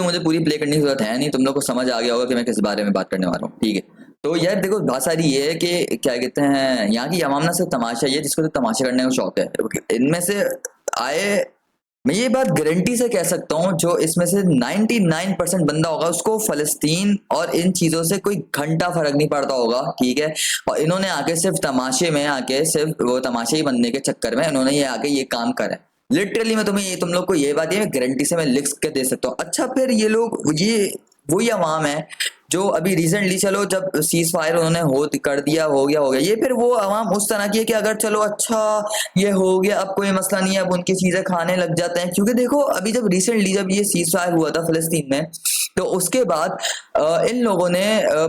मुझे पूरी प्ले करने की जरूरत है नहीं, तुम लोग को समझ आ गया होगा कि मैं किस बारे में बात करने वाला हूँ, ठीक है। तो यार देखो बात सारी ये है कि क्या कहते हैं, यहाँ की अवाम ना सिर्फ तमाशा, ये जिसको तो तमाशा करने का शौक है, इनमें से आए, मैं ये बात गारंटी से कह सकता हूँ, जो इसमें से 99% बंदा होगा उसको फलस्तीन और इन चीजों से कोई घंटा फर्क नहीं पड़ता होगा, ठीक है। और इन्होंने आके सिर्फ तमाशे में आके, सिर्फ वो तमाशे ही बनने के चक्कर में इन्होंने ये आके ये काम करा है। लिटरली मैं तुम्हें ये, तुम लोग को ये बात ये गारंटी से मैं लिख के दे सकता हूँ। अच्छा फिर ये लोग, ये वही अवाम है जो अभी रिसेंटली, चलो जब सीज फायर उन्होंने कर दिया, हो गया ये, फिर वो अवाम उस तरह की है कि अगर चलो अच्छा ये हो गया, अब कोई मसला नहीं है, अब उनकी चीजें खाने लग जाते हैं। क्योंकि देखो अभी जब रिसेंटली जब ये सीज फायर हुआ था फिलिस्तीन में, तो उसके बाद इन लोगों ने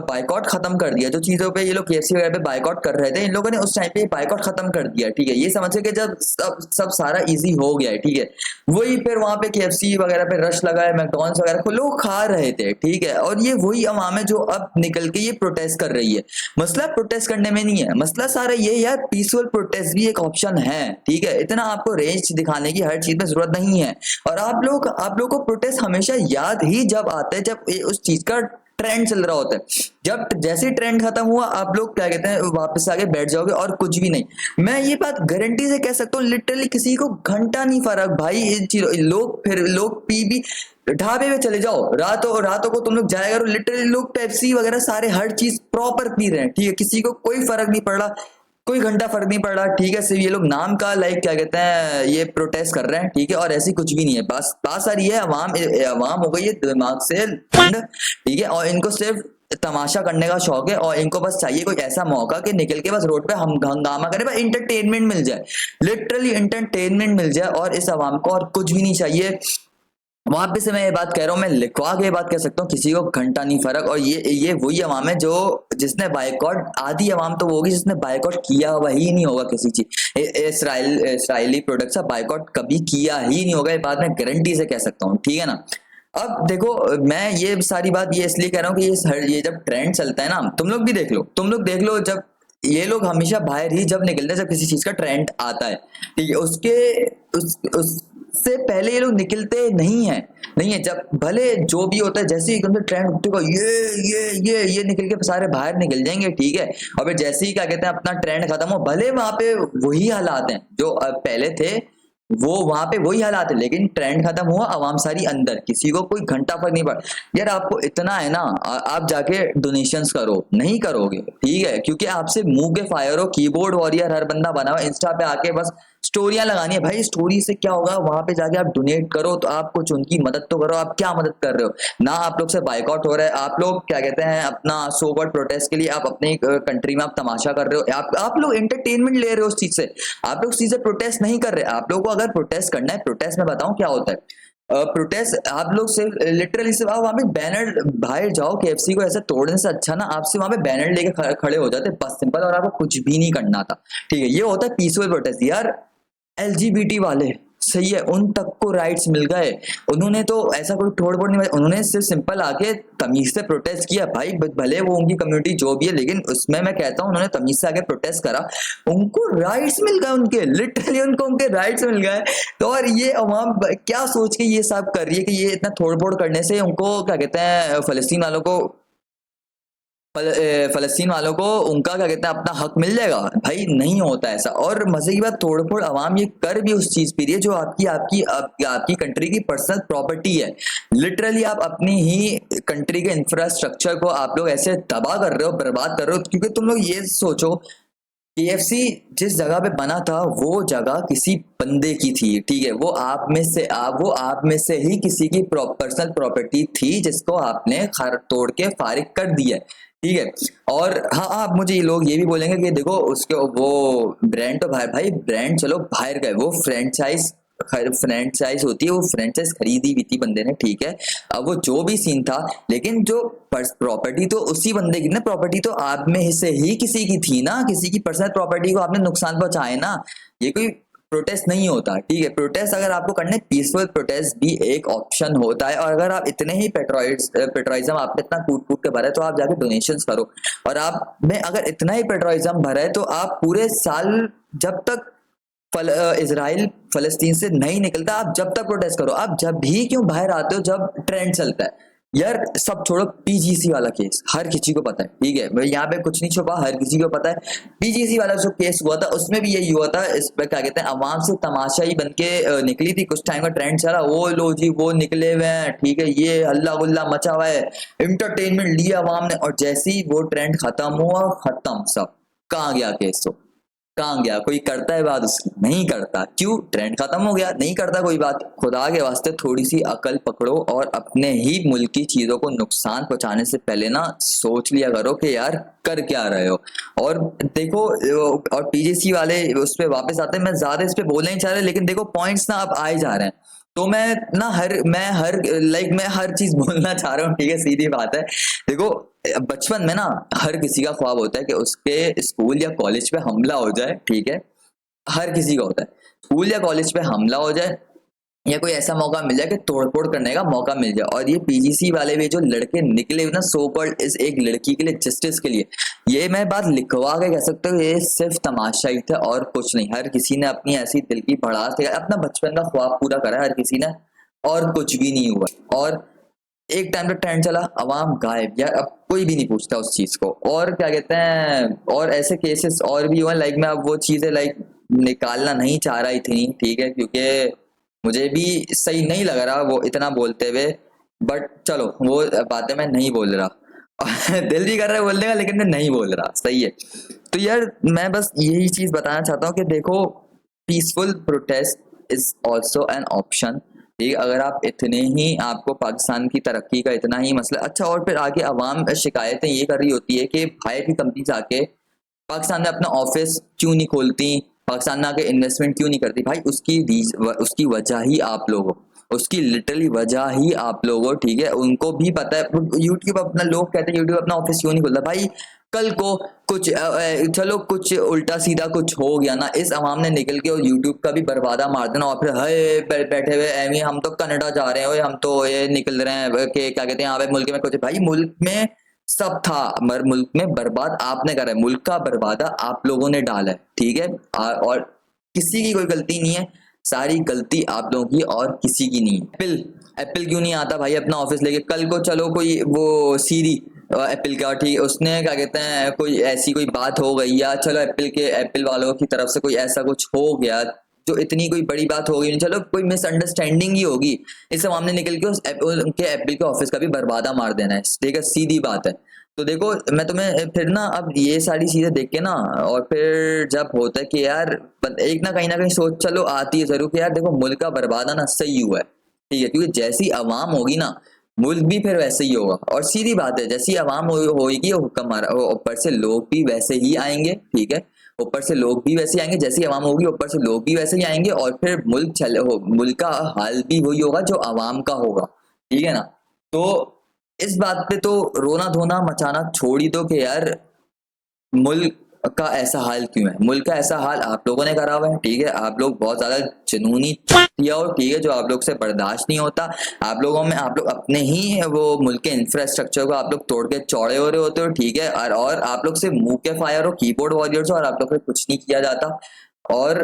बाइकआउट खत्म कर दिया, जो चीजों पे ये लोग केएफसी वगैरह पे बाइकआउट कर रहे थे, इन लोगों ने उस टाइम पे बाइकआउट खत्म कर दिया, ठीक है। ये समझे कि जब सब सारा इजी हो गया है, ठीक है, वही फिर वहां पे केएफसी वगैरह पे रश लगा है, मैकडॉनल्ड्स वगैरह को लोग खा रहे थे, ठीक है। और ये वही अवाम है जो अब निकल के ये प्रोटेस्ट कर रही है। मसला प्रोटेस्ट करने में नहीं है, मसला सारा ये यार, पीसफुल प्रोटेस्ट भी एक ऑप्शन है, ठीक है। इतना आपको रेंज दिखाने की हर चीज में जरूरत नहीं है। और आप लोग को प्रोटेस्ट हमेशा याद ही जब आता है जब उस चीज का ट्रेंड चल रहा होता है। जब जैसे ही ट्रेंड खत्म हुआ, आप लोग क्या कहते हैं वापस आके बैठ जाओगे और कुछ भी नहीं। मैं ये बात गारंटी से कह सकता हूँ, लिटरली किसी को घंटा नहीं फर्क भाई इन चीजों। लोग पी भी, ढाबे पे चले जाओ, रातों को तुम लोग जाया करो, लिटरली लोग पेप्सी वगैरह सारे हर चीज प्रॉपर पी रहे हैं, ठीक है। किसी को कोई फर्क नहीं पड़ रहा, कोई घंटा फर्क नहीं पड़ रहा, ठीक है। सिर्फ ये लोग नाम का लाइक क्या कहते हैं ये प्रोटेस्ट कर रहे हैं, ठीक है। और ऐसी कुछ भी नहीं है, बस बात सारी है अवाम हो गई है दिमाग से ठंड, ठीक है। और इनको सिर्फ तमाशा करने का शौक है, और इनको बस चाहिए कोई ऐसा मौका कि निकल के बस रोड पे हम हंगामा करें, बस इंटरटेनमेंट मिल जाए, लिटरली इंटरटेनमेंट मिल जाए, और इस अवाम को और कुछ भी नहीं चाहिए। वहां पे से मैं ये बात कह रहा हूँ, मैं लिखवा के ये बात कह सकता हूँ, किसी को घंटा नहीं फर्क। और ये वही अवाम है जो जिसने बाइकआउट, आधी अवाम तो वो होगी जिसने बाइकआउट किया हुआ ही नहीं होगा किसी चीज, इसराइली प्रोडक्ट्स का बाइकआउट कभी किया ही नहीं होगा, ये बात मैं गारंटी से कह सकता हूँ, ठीक है ना। अब देखो मैं ये सारी बात ये इसलिए कह रहा हूँ कि ये जब ट्रेंड चलता है ना, तुम लोग देख लो, जब ये लोग हमेशा बाहर ही जब निकलते हैं जब किसी चीज का ट्रेंड आता है, ठीक है। उससे पहले ये लोग निकलते नहीं है जब भले जो भी होता है, जैसे ही एकदम से ट्रेंड उठेगा, ये निकल के सारे बाहर निकल जाएंगे, ठीक है। और फिर जैसे ही क्या कहते हैं अपना ट्रेंड खत्म हो, भले वहां पे वही हालात हैं जो पहले थे, वो वहां पे वही हालात है, लेकिन ट्रेंड खत्म हुआ, आवाम सारी अंदर, किसी को कोई घंटा फर्क नहीं पड़ा। यार आपको इतना है ना, आप जाके डोनेशंस करो, नहीं करोगे, ठीक है, क्योंकि आपसे मुंह के फायर हो, कीबोर्ड वॉरियर हर बंदा बना हुआ, इंस्टा पे आके बस स्टोरियां लगानी है भाई। स्टोरी से क्या होगा, वहां पे जाके आप डोनेट करो, तो आप कुछ उनकी मदद तो करो। आप क्या मदद कर रहे हो ना, आप लोग से बाइकआउट हो रहा है, आप लोग क्या कहते हैं अपना सो कॉल्ड प्रोटेस्ट के लिए आप अपनी कंट्री में आप तमाशा कर रहे हो, आप लोग एंटरटेनमेंट ले रहे हो उस चीज से, आप लोग उस चीज से प्रोटेस्ट नहीं कर रहे। आप लोगों को अगर प्रोटेस्ट करना है, प्रोटेस्ट में बताऊं क्या होता है, प्रोटेस्ट आप लोग सिर्फ लिटरली सिर्फ आप वहां पे बैनर, बाहर जाओ, केएफसी को ऐसे तोड़ने से अच्छा ना आपसे वहां पे बैनर लेके खड़े हो जाते, बस सिंपल, और आपको कुछ भी नहीं करना था, ठीक है। ये होता है पीसफुल प्रोटेस्ट यार। एलजीबीटी वाले सही है, उन तक को राइट्स मिल गए, उन्होंने तो ऐसा कोई तोड़ फोड़ नहीं, उन्होंने सिर्फ सिंपल आके तमीज से प्रोटेस्ट किया भाई, भले वो उनकी कम्युनिटी जो भी है, लेकिन उसमें मैं कहता हूँ उन्होंने तमीज से आके प्रोटेस्ट करा, उनको राइट्स मिल गए, उनके लिटरली उनको उनके राइट्स मिल गए। तो और ये अवाम क्या सोच के ये सब कर रही है कि ये इतना तोड़ फोड़ करने से उनको क्या कहते हैं फलस्तीन वालों को उनका क्या कहते हैं अपना हक मिल जाएगा, भाई नहीं होता ऐसा। और मजे की बात, तोड़फोड़ अवाम ये कर भी उस चीज पे रही है जो आपकी कंट्री की पर्सनल प्रॉपर्टी है। लिटरली आप अपनी ही कंट्री के इंफ्रास्ट्रक्चर को आप लोग ऐसे तबाह कर रहे हो, बर्बाद कर रहे हो, क्योंकि तुम लोग ये सोचो केएफसी जिस जगह पे बना था वो जगह किसी बंदे की थी, ठीक है। वो आप में से ही किसी की पर्सनल प्रॉपर्टी थी जिसको आपने तोड़ के फारिग कर दिया, ठीक है। और हाँ, आप मुझे ये लोग ये भी बोलेंगे कि देखो उसके वो ब्रांड तो भाई ब्रांड चलो बाहर गए, वो फ्रेंचाइज होती है, वो फ्रेंचाइज खरीदी भी थी बंदे ने, ठीक है। अब वो जो भी सीन था, लेकिन जो प्रॉपर्टी तो उसी बंदे की ना, प्रॉपर्टी तो आप में से ही किसी की थी ना, किसी की पर्सनल प्रॉपर्टी को आपने नुकसान पहुंचाए ना, ये कोई प्रोटेस्ट नहीं होता, ठीक है। प्रोटेस्ट अगर आपको करना है, पीसफुल प्रोटेस्ट भी एक ऑप्शन होता है। और अगर आप इतने ही पेट्रोलिज्म आपने इतना कूट कूट के भरा है, तो आप जाके डोनेशंस करो। और आप में अगर इतना ही पेट्रोलिज्म भरा है, तो आप पूरे साल जब तक इसराइल फलस्तीन से नहीं निकलता। आप जब तक प्रोटेस्ट करो, आप जब भी क्यों बाहर आते हो जब ट्रेंड चलता है यार, सब छोड़ो। पीजीसी वाला केस हर किसी को पता है, ठीक है, मैं यहाँ पे कुछ नहीं छुपा, हर किसी को पता है। पीजीसी वाला जो केस हुआ था उसमें भी यही हुआ था। इस पे क्या कहते हैं, अवाम से तमाशाई बन के निकली थी, कुछ टाइम का ट्रेंड चला, वो लो जी वो निकले हुए हैं, ठीक है, ये हल्ला गुल्ला मचा हुआ है, इंटरटेनमेंट लिया अवाम ने, और जैसे ही वो ट्रेंड खत्म हुआ, खत्म सब। कहाँ गया केस? तो कहाँ गया? कोई करता है बात उसकी? नहीं करता। क्यों? ट्रेंड खत्म हो गया, नहीं करता कोई बात। खुदा के वास्ते थोड़ी सी अकल पकड़ो और अपने ही मुल्क की चीजों को नुकसान पहुंचाने से पहले ना सोच लिया करो कि यार कर क्या रहे हो। और देखो, और पीजीसी वाले उस पर वापस आते हैं, मैं ज्यादा इस पे बोलना नहीं चाह रहा, लेकिन देखो पॉइंट्स ना अब आए जा रहे हैं, तो मैं हर चीज बोलना चाह रहा हूँ, ठीक है, सीधी बात है। देखो, बचपन में ना हर किसी का ख्वाब होता है कि उसके स्कूल या कॉलेज पे हमला हो जाए, ठीक है, हर किसी का होता है, स्कूल या कॉलेज पे हमला हो जाए या कोई ऐसा मौका मिल जाए कि तोड़फोड़ करने का मौका मिल जाए। और ये पीजीसी वाले भी जो लड़के निकले ना, सो कॉल्ड इस एक लड़की के लिए, जस्टिस के लिए, ये मैं बात लिखवा के कह सकता हूँ, ये सिर्फ तमाशा ही था और कुछ नहीं। हर किसी ने अपनी ऐसी दिल की भड़ास दिखाई, अपना बचपन का ख्वाब पूरा करा हर किसी ने, और कुछ भी नहीं हुआ। और एक टाइम पे ट्रेंड चला, अवाम गायब यार, अब कोई भी नहीं पूछता उस चीज को। और क्या कहते हैं, और ऐसे केसेस और भी हुए, लाइक मैं अब वो चीजें लाइक निकालना नहीं चाह रहा इतनी, ठीक है, क्योंकि मुझे भी सही नहीं लग रहा वो इतना बोलते हुए, बट चलो वो बातें मैं नहीं बोल रहा। दिल भी कर रहा है बोलने का, लेकिन मैं नहीं बोल रहा, सही है। तो यार मैं बस यही चीज बताना चाहता हूँ कि देखो, peaceful protest is also an option. ठीक, अगर आप इतने ही, आपको पाकिस्तान की तरक्की का इतना ही मसला, अच्छा, और फिर आगे अवाम शिकायतें ये कर रही होती है कि बाहर की कंपनीज आके पाकिस्तान में अपना ऑफिस क्यों नहीं खोलती, पाकिस्तान में आके इन्वेस्टमेंट क्यों नहीं करती। भाई उसकी वजह ही आप लोग हो, उसकी लिटरली वजह ही आप लोग हो, ठीक है। उनको भी पता है, यूट्यूब अपना, लोग कहते हैं यूट्यूब अपना ऑफिस क्यों नहीं खोलता। भाई कल को कुछ चलो कुछ उल्टा सीधा कुछ हो गया ना, इस अवाम ने निकल के और यूट्यूब का भी बर्बादा मार देना, और फिर हाय बैठे हुए एमी हम तो कनाडा जा रहे हैं, ओए हम तो ये निकल रहे हैं कि क्या कहते हैं, यहाँ पे मुल्क में कुछ, भाई मुल्क में सब था, मगर मुल्क में बर्बाद आपने करा है, मुल्क का बर्बादा आप लोगों ने डाला है, ठीक है। और किसी की कोई गलती नहीं है, सारी गलती आप लोगों की और किसी की नहीं। एप्पल एप्पल क्यों नहीं आता भाई अपना ऑफिस लेके? कल को चलो कोई वो सीरी एप्पल का, ठीक है, उसने क्या कहते हैं, कोई ऐसी कोई बात हो गई, या चलो एप्पल वालों की तरफ से कोई ऐसा कुछ हो गया जो इतनी कोई बड़ी बात हो गई, चलो कोई मिसअंडरस्टैंडिंग ही होगी, इस हमने निकल के उनके एप्पल के ऑफिस का भी बर्बादा मार देना है, ठीक है, सीधी बात है। तो देखो, मैं तुम्हें फिर ना अब ये सारी चीजें देख के ना, और फिर जब होता है कि यार एक ना कहीं सोच चलो आती है जरूर कि यार देखो मुल्क का बर्बादा ना सही हुआ है, ठीक है, क्योंकि जैसी आवाम होगी ना, मुल्क भी फिर वैसे ही होगा। और सीधी बात है, जैसी आवाम होगी हुक्म, ऊपर से लोग भी वैसे ही आएंगे, ठीक है, ऊपर से लोग भी वैसे ही आएंगे, जैसी आवाम होगी ऊपर से लोग भी वैसे ही आएंगे, और फिर मुल्क का हाल भी वही होगा जो आवाम का होगा, ठीक है ना। तो इस बात पे तो रोना धोना मचाना छोड़ ही दो कि यार मुल्क का ऐसा हाल क्यों है। मुल्क का ऐसा हाल आप लोगों ने करा हुआ है, ठीक है, आप लोग बहुत ज्यादा जुनूनी किया हो, ठीक है, जो आप लोग से बर्दाश्त नहीं होता। आप लोग अपने ही वो मुल्क के इंफ्रास्ट्रक्चर को आप लोग तोड़ के चौड़े हो रहे होते हो, ठीक है, और आप लोग से मुंह के फायर हो, कीबोर्ड वॉरियर्स हो, और आप लोग से कुछ नहीं किया जाता। और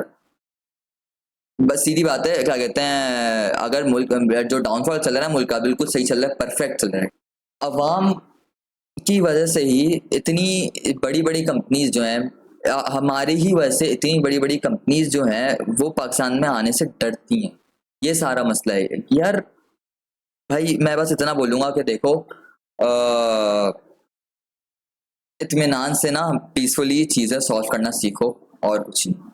बस सीधी बात है, क्या कहते हैं, अगर मुल्क जो डाउनफॉल चल रहा है मुल्क का, बिल्कुल सही चल रहा है, परफेक्ट चल रहा है। अवाम की वजह से ही इतनी बड़ी बड़ी कंपनीज जो हैं, हमारी ही वजह से इतनी बड़ी बड़ी कंपनीज जो हैं वो पाकिस्तान में आने से डरती हैं। ये सारा मसला है यार। भाई मैं बस इतना बोलूंगा कि देखो, इत्मीनान से ना पीसफुली चीजें सॉल्व करना सीखो, और कुछ नहीं।